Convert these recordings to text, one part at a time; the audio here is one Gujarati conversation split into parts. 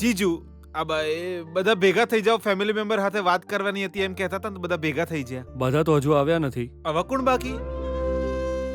જીજુ બધા ભેગા થઈ જાવ, ફેમિલી મેમ્બર સાથે વાત કરવાની હતી એમ કહેતા હતા ને, બધા ભેગા થઈ ગયા. બધા તો હજુ આવ્યા નથી. હવે કોણ બાકી?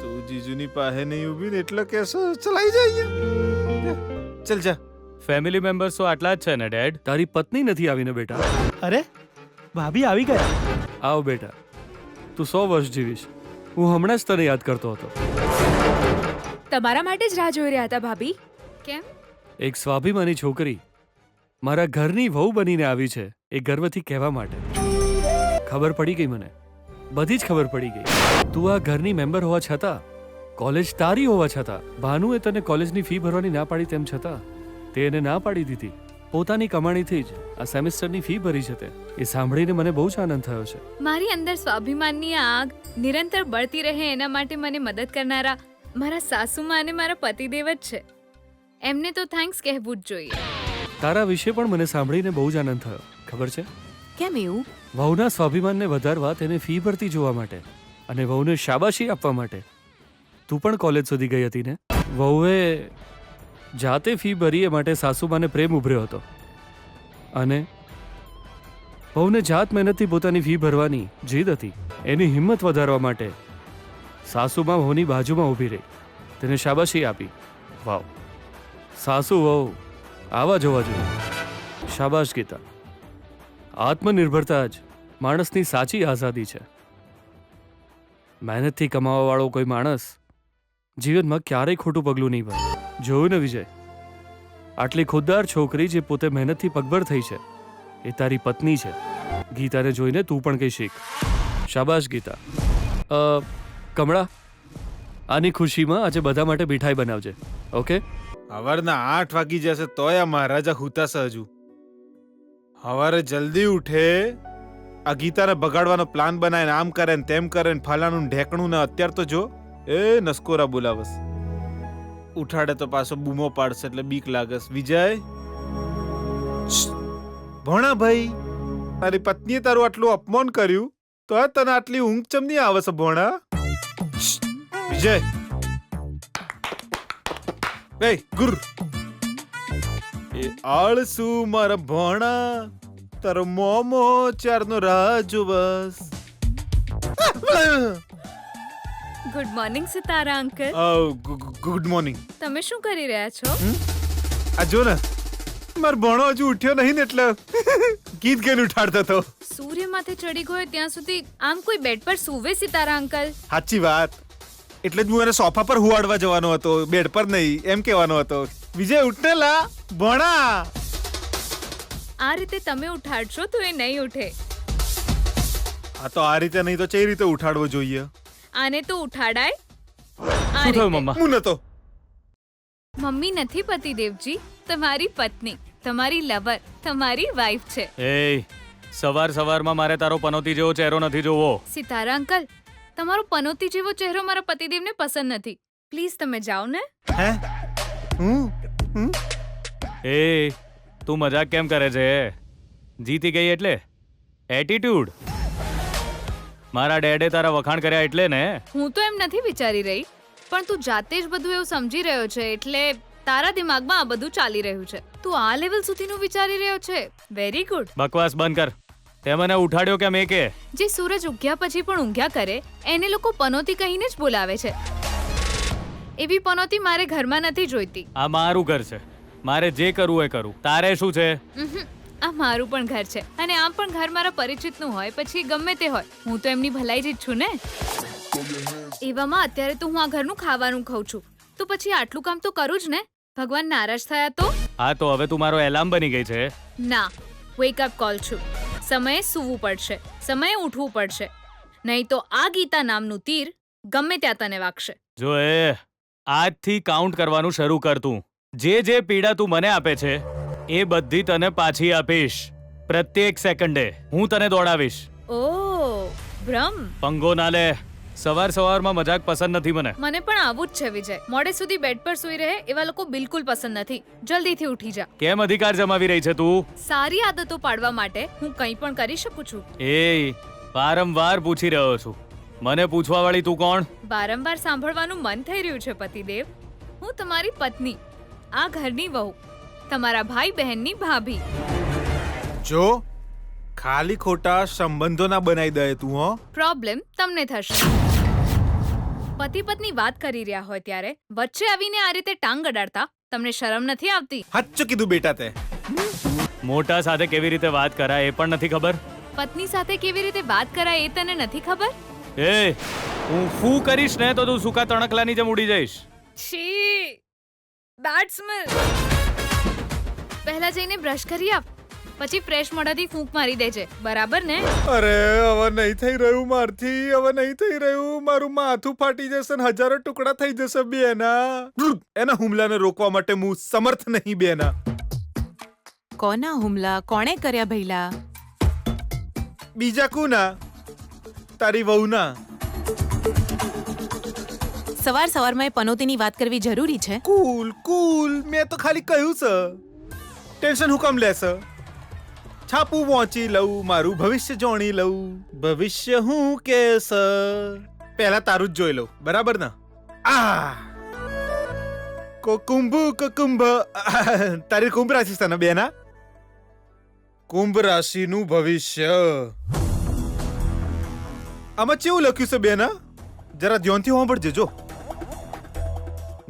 તું જીજુની પાસે નહીં ઊભી ને એટલે કેસો ચલાઈ જાય. ચલ જા. ફેમિલી મેમ્બર્સ તો આટલા જ છે ને ડેડ? તારી પત્ની નથી આવીને બેટા. અરે ભાભી આવી ગયા. આવ બેટા, તું 100 વર્ષ જીવીશ. હું હમણાં જ તને યાદ કરતો હતો. તમારા માટે જ રાહ જોઈ રહ્યા હતા ભાભી. કેમ? એક સ્વાભિમાની છોકરી મારા ઘરની વહુ બનીને આવી છે એ ગર્વથી કહેવા માટે. ખબર પડી ગઈ મને, બધી જ ખબર પડી ગઈ. તું આ ઘરની મેમ્બર હોવા છતાં, કોલેજ તારી હોવા છતાં, ભાનુએ તને કોલેજની ફી ભરવાની ના પાડી તેમ છતાં તે એને ના પાડી દીધી. પોતાની કમાણીથી જ આ સેમેસ્ટરની ફી ભરી છે તે. એ સાંભળીને મને બહુ જ આનંદ થયો છે. મારી અંદર સ્વાભિમાનની આગ નિરંતર બળતી રહે એના માટે મને મદદ કરનારા મારા સાસુમાં અને મારા પતિદેવ જ છે. એમને તો થેન્ક્સ કહેવું જ જોઈએ. તારા વિશે પણ મને સાંભળીને બહુ જ આનંદ થયો. ખબર છે કેમ એવું? વહુના સ્વાભિમાનને વધારવા તેને ફી ભરતી જોવા માટે અને વહુને શાબાશી આપવા માટે તું પણ કોલેજ સુધી ગઈ હતી ને? વહુએ જાતે ફી ભરી એ માટે સાસુમાને પ્રેમ ઉભર્યો હતો અને વહુને જાત મહેનતથી પોતાની ફી ભરવાની જીદ હતી. એની હિંમત વધારવા માટે સાસુમાં વહુની બાજુમાં ઊભી રહી, તેને શાબાશી આપી. વાવ, સાસુ વહુ આવા જોવા જોઈએ. શાબાશ ગીતા. આત્મનિર્ભરતા જ માણસની સાચી આઝાદી છે. મહેનતથી કમાવાવાળો કોઈ માણસ જીવનમાં ક્યારેય ખોટું પગલું નહીં ભરે. જોયું ને વિજય, આટલી ખુદદાર છોકરી જે પોતે મહેનતથી પગભર થઈ છે એ તારી પત્ની છે. ગીતાને જોઈને તું પણ કંઈ શીખ. શાબાશ ગીતા. કમળા, આની ખુશીમાં આજે બધા માટે મીઠાઈ બનાવજે. ઓકે? સવારના 8 વાગી જશે તોય આ મહારાજા હુતાશે હજુ. સવારે જલ્દી ઉઠે, આ ગીતાને બગાડવાનો પ્લાન બનાવે ને આમ કરે ને તેમ કરે ને ફલાનું ઢેકણું ને અત્યારે તો જો એ નસકોરા બોલાવસ. ઉઠાડે તો પાછો બૂમો પાડશે એટલે બીક લાગસ. વિજય, ભણા ભાઈ, તારી પત્નીએ તારું આટલું અપમાન કર્યું તો તને આટલી ઊંઘ ચમ નહીં આવે છે ભણા? વિજય, એ ગુર, એ આળસુ મારા ભણા, તારો મોમો ચારનો રાહ જોવસ. Good morning Sitara uncle. Good morning. તમે શું કરી રહ્યા છો? આ જો ને, મારો ભણો હજુ ઉઠ્યો નહીં ને એટલે ગીત ગાઈને ઉઠાડતો હતો. સૂર્ય માથે ચડી ગયો ત્યાં સુધી આમ કોઈ બેડ પર સૂવે સિતારા અંકલ? સાચી વાત, એટલે જ હું એને સોફા પર હુવાડવા જવાનો હતો, બેડ પર નહીં એમ કહેવાનો હતો. વિજય ઉઠને લા ભણા. આ રીતે તમે ઉઠાડશો તો એ નહીં ઉઠે. આ તો આ રીતે નહીં તો કઈ રીતે ઉઠાડવો જોઈએ? આને તો ઉઠાડાય. શું થયું મમ્મા? હું નતો. મમ્મી નથી પતિદેવજી, તમારી પત્ની, તમારી લવર, તમારી વાઈફ છે. એ સવાર સવારમાં મારે તારો પનોતી જેવો ચહેરો નથી જોવો. સિતારા અંકલ, તમારો પનોતી જેવો ચહેરો મારા પતિદેવને પસંદ નથી. પ્લીઝ તમે જાઓ ને. હે? એ તું મજાક કેમ કરે છે? જીતી ગઈ એટલે એટીટ્યુડ. મારા ડેડે તારા વખાણ કર્યા એટલે ને. હું તો એમ નથી વિચારી રહી, પણ તું જાતે જ બધું એવું સમજી રહ્યો છે એટલે તારા દિમાગમાં આ બધું ચાલી રહ્યું છે. તું આ લેવલ સુધીનું વિચારી રહ્યો છે. Very good. બકવાસ બંધ કર. તે મને ઉઠાડ્યો કે મેં કે? જે સૂરજ ઉગ્યા પછી પણ ઊંઘ્યા કરે એને લોકો પનોતી કહીને જ બોલાવે છે. એવી પનોતી મારે ઘરમાં નથી જોઈતી. આ મારું ઘર છે, મારે જે કરવું એ કરું. તારે શું છે? આ મારું પણ ઘર છે અને આમ પણ ઘર મારા પરિચિતનું હોય પછી ગમે તે હોય, હું તો એમની ભલાઈ જ ઈચ્છું ને. એવામાં અત્યારે તો હું આ ઘરનું ખાવાનું ખાઉં છું તો પછી આટલું કામ તો કરું જ ને. ભગવાન નારાજ થયા તો? હા તો હવે તું મારો એલાર્મ બની ગઈ છે. ના, વેક અપ કોલ છું. સમયે સૂવું પડશે, સમયે ઉઠવું પડશે, નહીં તો આ ગીતા નામનું તીર ગમે ત્યાં તને વાગશે. જો એ આજથી કાઉન્ટ કરવાનું શરૂ કર. તું જે પીડા તું મને આપે છે એ બધી તને પાછી આપીશ. પ્રત્યેક સેકન્ડે હું તને દોડાવીશ. ઓહ બ્રહ્મ, પંગો ના લે. સવાર સવારમાં મજાક પસંદ નથી મને. મને પણ આવું જ છે વિજય. મોડે સુધી બેડ પર સૂઈ રહે એવા લોકો બિલકુલ પસંદ નથી. જલ્દીથી ઉઠી જા. કેમ અધિકાર જમાવી રહી છે તું? સારી આદતો પાડવા માટે હું કંઈ પણ કરી શકું છું. એ વારંવાર પૂછી રહ્યો છું. મને પૂછવા વાળી તું કોણ? વારંવાર સાંભળવાનું મન થઈ રહ્યું છે પતિદેવ. હું તમારી પત્ની, આ ઘરની વહુ, તમારા ભાઈ બહેનની ભાભી. જો ખાલી ખોટા સંબંધો ના બનાવી દે તું હો. પ્રોબ્લેમ તમને થશે. પતિ પત્ની વાત કરી રહ્યા હોય ત્યારે વચ્ચે આવીને આ રીતે ટાંગ અડાડતા તમને શરમ નથી આવતી? હાચું કીધું બેટા તે. મોટા સાથે કેવી રીતે વાત કરાય એ પણ નથી ખબર. પત્ની સાથે કેવી રીતે વાત કરાય એ તને નથી ખબર? એ હું ફૂ કરીશ ને તો તું સૂકા તણકલાની જેમ ઉડી જઈશ. છી, બેડ સ્મેલ. પહેલા જઈને બ્રશ કરી આપ, પછી ફ્રેશ મોઢાથી ફૂંક મારી દેજે, બરાબર ને? અરે હવે નહીં થઈ રહ્યું મારથી, હવે નહીં થઈ રહ્યું. મારું માથું ફાટી જશે ને હજારો ટુકડા થઈ જશે બેના. એના હુમલાને રોકવા માટે હું સમર્થ નહીં બેના. કોના હુમલા કોણે કર્યા ભઈલા? બીજા કોના? તારી વહુના. સવાર સવારમાં એ પનોતીની વાત કરવી જરૂરી છે? કુલ કુલ, મેં તો ખાલી કહ્યું છે. ટેન્શન હું કામ લેશે? છાપું વાંચી લઉં, મારું ભવિષ્ય જોણી લઉં. ભવિષ્ય હું કેસ પહેલા તારું જ જોઈ લઉં, બરાબર ને? કુંભ તારી કુંભ રાશિ છે ને બેના? કુંભ રાશિનું ભવિષ્ય આમાં કેવું લખ્યું છે બેના? જરા ધ્યાનથી સાંભળજે. જો,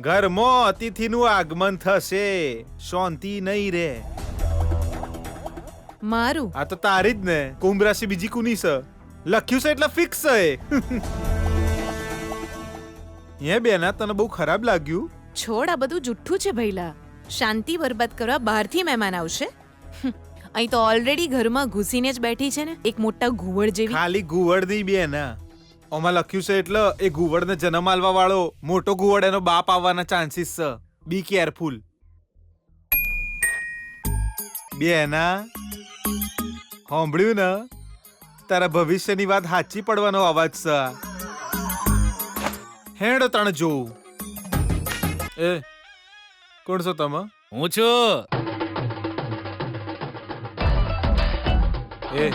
ઘરમાં અતિથિનું આગમન થશે, શાંતિ નહીં રે. મારું આ તો તારી જ ને. કુંભ રાશિ બીજી કુની છે? લખ્યું છે એટલે ફિક્સ છે. હે બેના, તને બહુ ખરાબ લાગ્યું? છોડ, આ બધું જુઠ્ઠું છે ભઈલા. શાંતિ બરબાદ કરવા બહારથી મહેમાન આવશે? અહીં તો ઓલરેડી ઘરમાં ઘૂસીને જ બેઠી છે ને એક મોટા ઘુવડ જેવી. ખાલી ઘુવડ નહીં બેના, ઓમાં લખ્યું છે એટલે એ ઘુવડને જન્મ આલવા વાળો મોટો ઘુવડ એનો બાપ આવવાના ચાન્સીસ છે. બી કેરફુલ બેના. સાંભળ્યું ને? તારા ભવિષ્યની વાત સાચી પડવાનો અવાજ છે. હેડો તણ જોઉં. એ કોણ છો તમે? હું છું. એ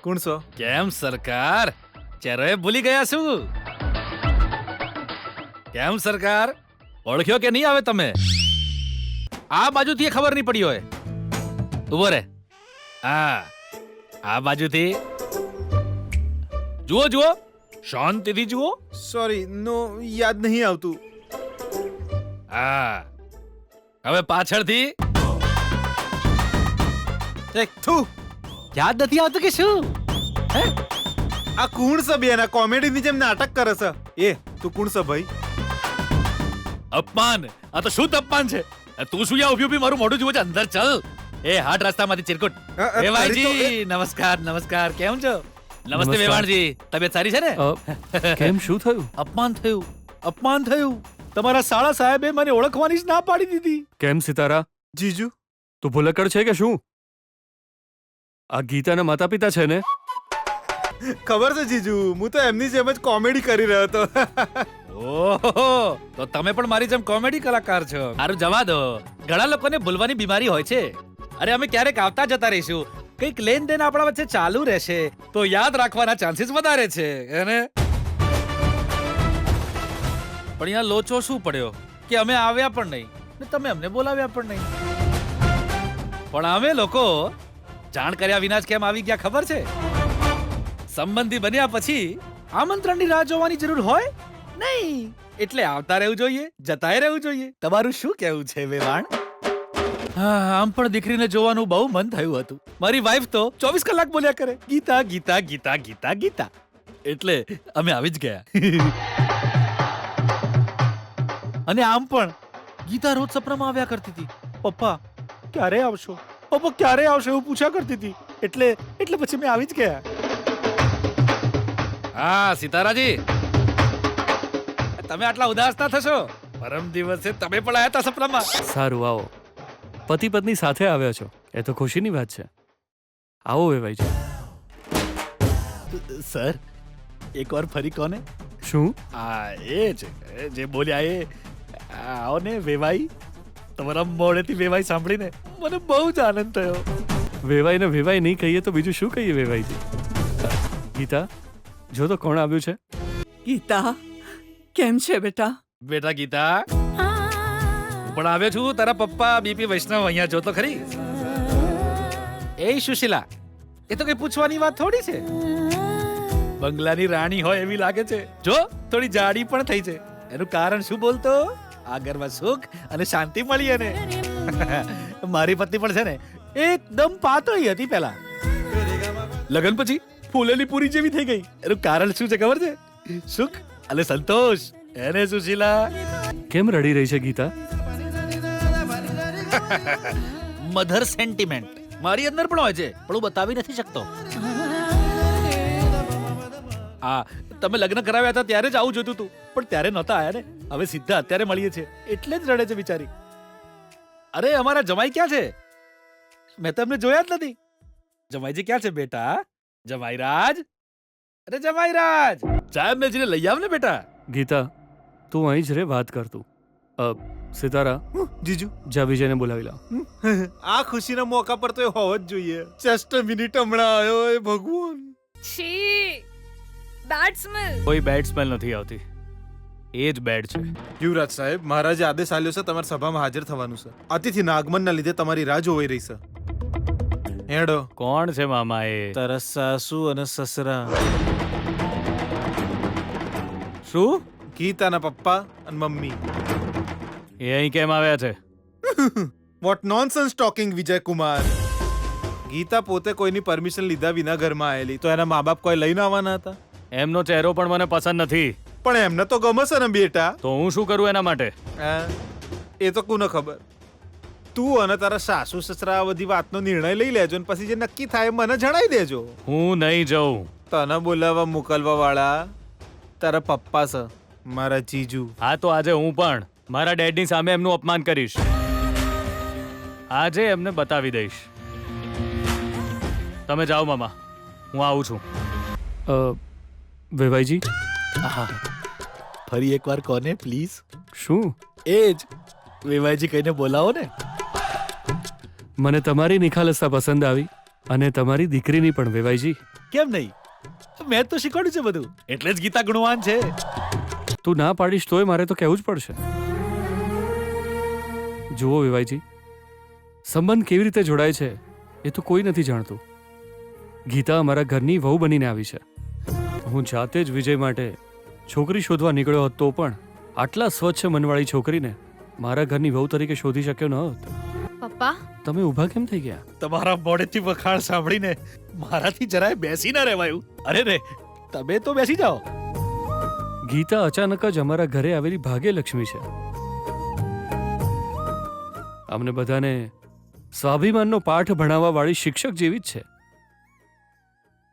કોણ છો? કેમ સરકાર, ચહેરો ભૂલી ગયા છું? કેમ સરકાર, ઓળખ્યો કે નહીં આવે તમે? આ બાજુથી ખબર નહીં પડી હોય. ઉભો રે. હા, આ બાજુથી જુઓ જુઓ, શાંતિથી જુઓ. સોરી, નો યાદ નહીં આવતું. હા, હવે પાછળથી. થુ, યાદ નથી આવતું કે શું? આ કોણ છે બેના? કોમેડીની જેમ નાટક કરે છે. એ તું કોણ છે ભાઈ? અપમાન. આ તો શું અપમાન છે? તું શું યા ઉભી ઉભી મારું મોઢું જુઓ છે? અંદર ચાલ. એ હાટ રસ્તામાંથી ચિરકુટ. વેવાણજી નમસ્કાર. નમસ્કાર, કેમ છો? નમસ્તે નમસ્કાર. વેવાણજી, તબિયત સારી છે ને? કેમ, શું થયું? અપમાન થયું, અપમાન થયું. તમારા શાળા સાહેબે મને ઓળખવાની જ ના પાડી દીધી. કેમ સિતારા, જીજુ? તું ભૂલક્કડ છે કે શું? આ ગીતાના માતા પિતા છે ને? ખબર છે જીજુ, હું તો એમની જેમ જ કોમેડી કરી રહ્યો હતો. ઓહો, તો તમે પણ મારી જેમ કોમેડી કલાકાર છો. સારું, જવા દો. ઘણા લોકોને ભૂલવાની બીમારી હોય છે. અરે અમે ક્યારેક આવતા જતા રહીશું, કંઈક લેનદેન આપણા વચ્ચે ચાલુ રહેશે તો યાદ રાખવાના ચાન્સીસ વધારે છે એને. પણ અહીંયા લોચો શું પડ્યો કે અમે આવ્યા પણ નહીં ને તમે અમને બોલાવ્યા પણ નહીં. પણ અમે લોકો જાણ કર્યા વિના જ કેમ આવી ગયા ખબર છે? સંબંધી બન્યા પછી આમંત્રણની રાહ જોવાની જરૂર હોય નહીં. એટલે આવતા રહેવું જોઈએ, જતાય રહેવું જોઈએ. તમારું શું કહેવું છે વેવાણ? હા, આમ પણ દીકરીને જોવાનું બહુ મન થયું હતું. મારી વાઈફ તો 24 કલાક બોલ્યા કરે, ગીતા ગીતા ગીતા ગીતા ગીતા. એટલે અમે આવી જ ગયા. અને આમ પણ ગીતા રોજ સપનામાં આવ્યા કરતી હતી. પપ્પા ક્યારે આવશો, પપ્પા ક્યારે આવશો એવું પૂછ્યા કરતી હતી. એટલે પછી મેં આવી જ ગયા. હા સીતારાજી, તમે આટલા ઉદાસ ના થશો. પરમ દિવસે તમે પણ આયા હતા સપનામાં. સારું, આવો. પતિ પત્ની સાથે આવ્યા છો એ તો ખુશીની વાત છે. આવો વેવાઈજી. સર, એકવાર ફરી કોને? શું? આ એ છે જે બોલ્યા એ. આવો ને વેવાઈ. તમારા મોઢેથી વેવાઈ સાંભળીને મને બહુ જ આનંદ થયો. વેવાઈને વેવાઈ નહીં કહીએ તો બીજું શું કહીએ વેવાઈજી? ગીતા, જો તો કોણ આવ્યું છે? ગીતા, કેમ છે બેટા? બેટા ગીતા, પણ આવ્યો છું તારા પપ્પા બીપી વૈષ્ણવ અહીંયા જો તો ખરી. એ સુશીલા, એ તો કઈ પૂછવાની વાત થોડી છે. બંગલાની રાણી હોય એવી લાગે છે. જો થોડી જાડી પણ થઈ છે. એનું કારણ શું બોલતો? આ ઘરમાં સુખ અને શાંતિ મળી એને. મારી પત્ની પણ છે ને એકદમ પાતળી હતી પહેલા, લગ્ન પછી ફૂલેલી પૂરી જેવી થઈ ગઈ. એનું કારણ શું છે ખબર છે? સુખ અને સંતોષ. એને સુશીલા કેમ રડી રહી છે ગીતા? મધર સેન્ટિમેન્ટ મારી અંદર પણ હોય છે, પણ હું બતાવી નથી શકતો. આ તમે લગ્ન કરાવ્યા હતા ત્યારે જ આવું જોતું હતું, પણ ત્યારે નહોતા આયા ને. હવે સીધા અત્યારે મળીએ છીએ એટલે જ રડે છે બિચારી. અરે અમારા જમાઈ ક્યાં છે? મેં તમને જોયા જ નથી. જમાઈજી ક્યાં છે બેટા? જમાઈરાજ, અરે જમાઈરાજ, ચા મેજીને લઈ આવ ને બેટા. ગીતા, તું અહીં જ રે, વાત કર તું. સિતારા, જીજુ જા વિજયને બોલાવી લાવ. આ ખુશીના મોકા પર તો એ હોવો જ જોઈએ. જસ્ટ મિનિટ હમણાં આવ્યો એ ભગવાન. છી, બેડ સ્મેલ. કોઈ બેડ સ્મેલ નથી આવતી, એ જ બેડ છે. યુવરાજ સાહેબ, મહારાજે આદેશ આલ્યો છે તમારી સભામાં હાજર થવાનું છે. અતિથિના આગમનના લીધે તમારી રાહ જોવાઈ રહી છે. હેડો. કોણ છે મામા એ? તારા સાસુ અને સસરા, શું? ગીતાના પપ્પા અને મમ્મી. એ અહીં કેમ આવ્યા છે? Vote nonsense talking Vijay Kumar. Gita પોતે કોઈની પરમિશન લીધા વિના ઘરમાં આવેલી, તો એના મા બાપ કોઈ લઈને આવવાના હતા? એમનો ચહેરો પણ મને પસંદ નથી. પણ એમને તો ગમે છે ને બેટા. તો હું શું કરું એના માટે? હા, એ તો કોને ખબર. તું અને તારા સાસુ સસરા આ બધી વાતનો નિર્ણય લઈ લેજો ને પછી જે નક્કી થાય એ મને જણાવી દેજો. હું નહીં જાઉં. તને બોલાવવા મોકલવા વાળા તારા પપ્પા છે, મારા જીજુ. હા, તો આજે હું પણ મારા ડેડની સામે એમનું અપમાન કરીશ. આજે એમને બતાવી દઈશ. તમે જાઓ મામા, હું આવું છું. વેવાઈજી, ફરી એકવાર કોને પ્લીઝ? શું? એ જ વેવાઈજી કહીને બોલાવો ને. મને તમારી નિખાલસતા પસંદ આવી અને તમારી દીકરીની પણ, વેવાઈજી. કેમ નહીં? મેં જ તો શીખવાડ્યું છે બધું, એટલે જ ગીતા ગુણવાન છે. તું ના પાડીશ તોય મારે તો કહેવું જ પડશે. જુઓ વેવાઈજી, સંબંધ કેવી રીતે જોડાય છે એ તો કોઈ નથી જાણતું. ગીતા અમારા ઘરની વહુ બનીને આવી છે. હું જાતે જ વિજય માટે છોકરી શોધવા નીકળ્યો હતો, પણ આટલા સ્વચ્છ મનવાળી છોકરીને મારા ઘરની વહુ તરીકે શોધી શક્યો ન હતો. પપ્પા, તમે ઊભા કેમ થઈ ગયા? તમારા મોઢેથી વખાણ સાંભળીને મારાથી જરાય બેસી ના રહેવાયું. અરે રે, તમે તો બેસી જાઓ. ગીતા અચાનક જ અમારા ઘરે આવેલી ભાગ્યલક્ષ્મી છે. અમને બધાને સ્વાભિમાનનો પાઠ ભણાવવા વાળી શિક્ષક જેવી જ છે.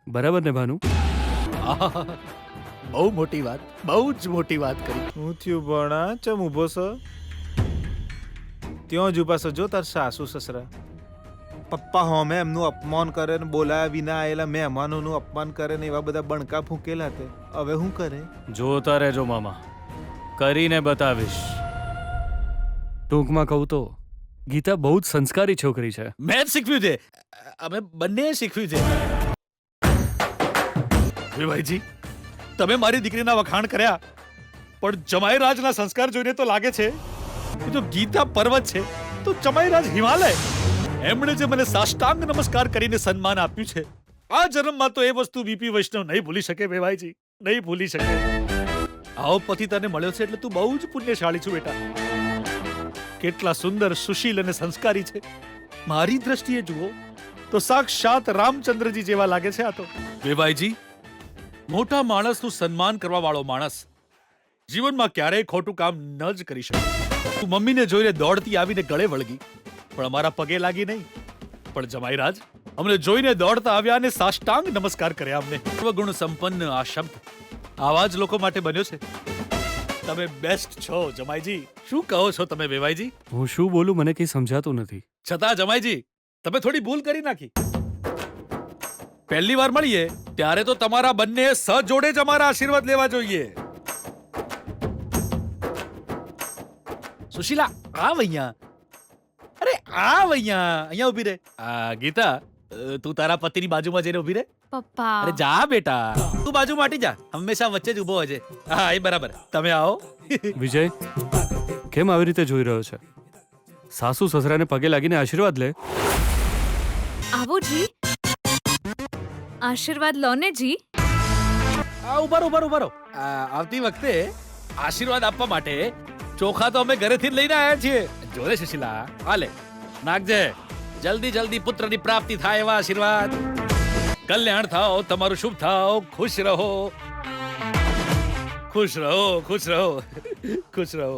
બરાબર ને ભાનુ? આહા, બહુ મોટી વાત, બહુ જ મોટી વાત કરી. હું થયું ભણા ચમ ઊભો છે? ત્યાં જ ઊભા છે જો તાર સાસુ સસરા. પપ્પા હોમે એમનું અપમાન કરે ને બોલાયા વિના આવેલા મહેમાનોનું અપમાન કરે ને એવા બધા બણકા ફૂંકેલા તે. હવે શું કરે? જોતા રહેજો મામા, કરીને બતાવીશ. ટૂંકમાં કહું તો ગીતા બહુ જ સંસ્કારી છોકરી છે. મેં જ શીખવ્યું છે, અમે બંને શીખવ્યું છે. વિભાઈજી, તમે મારી દીકરીના વખાણ કર્યા, પણ જમાઈરાજના સંસ્કાર જોઈને તો લાગે છે કે જો ગીતા પર્વત છે તો જમાઈરાજ હિમાલય. એમણે જે મને સાષ્ટાંગ નમસ્કાર કરીને સન્માન આપ્યું છે, આ જન્મમાં તો એ વસ્તુ બીપી વૈષ્ણવ નહીં ભૂલી શકે. વેવાઈજી, નહીં ભૂલી શકે. આવો પતિ તને મળ્યો છે એટલે તું બહુ જ પુણ્યશાળી છું બેટા. કેટલા સુંદર, સુશીલ અને સંસ્કારી છે. મારી દ્રષ્ટિએ જુઓ તો સાક્ષાત રામચંદ્રજી જેવા લાગે છે આ તો. વેવાઈજી, મોટા માણસનું સન્માન કરવા વાળો માણસ જીવનમાં ક્યારેય ખોટું કામ ન જ કરી શકે. તું મમ્મીને જોઈને દોડતી આવીને ગળે વળગી, પણ અમારા પગે લાગી નહીં. પણ જમાઈરાજ અમને જોઈને દોડતા આવ્યા અને સાષ્ટાંગ નમસ્કાર કર્યા. અમને સર્વગુણ સંપન્ન આ શબ્દ આવા જ લોકો માટે બન્યો છે. તમે બેસ્ટ છો જમાઈજી. શું કહો છો તમે વેવાઈજી? હું શું બોલું મને કંઈ સમજાતું નથી. છતાં જમાઈજી, તમે થોડી ભૂલ કરી નાખી. પહેલી વાર મળીએ ત્યારે તો તમારા બંને સજોડે જ અમારા આશીર્વાદ લેવા જોઈએ. સુશીલા, આવ અહીંયા. અરે આવ અહીંયા, અહીંયા ઊભી રહે. ગીતા, તું તારા પતિની બાજુમાં જઈને ઊભી રહે. પપ્પા. અરે જા બેટા, તું બાજુ માટી જા, હંમેશા વચ્ચે જ ઊભો હોય છે. હા, એ બરાબર. તમે આવો. વિજય કેમ આવી રીતે જોઈ રહ્યો છે? સાસુ સસરાને પગે લાગીને આશીર્વાદ લે. આવો જી, આશીર્વાદ લો ને જી. ઉભારો આવતી વખતે આશીર્વાદ આપવા માટે ચોખા તો અમે ઘરેથી જ લઈને આવ્યા છીએ. જોરે સુશીલા, હાલે નાખજે. જલ્દી પુત્રની પ્રાપ્તિ થાય એવા આશીર્વાદ. કલ્યાણ થાઓ, તમારું શુભ થાઓ, ખુશ રહો. ખુશ રહો.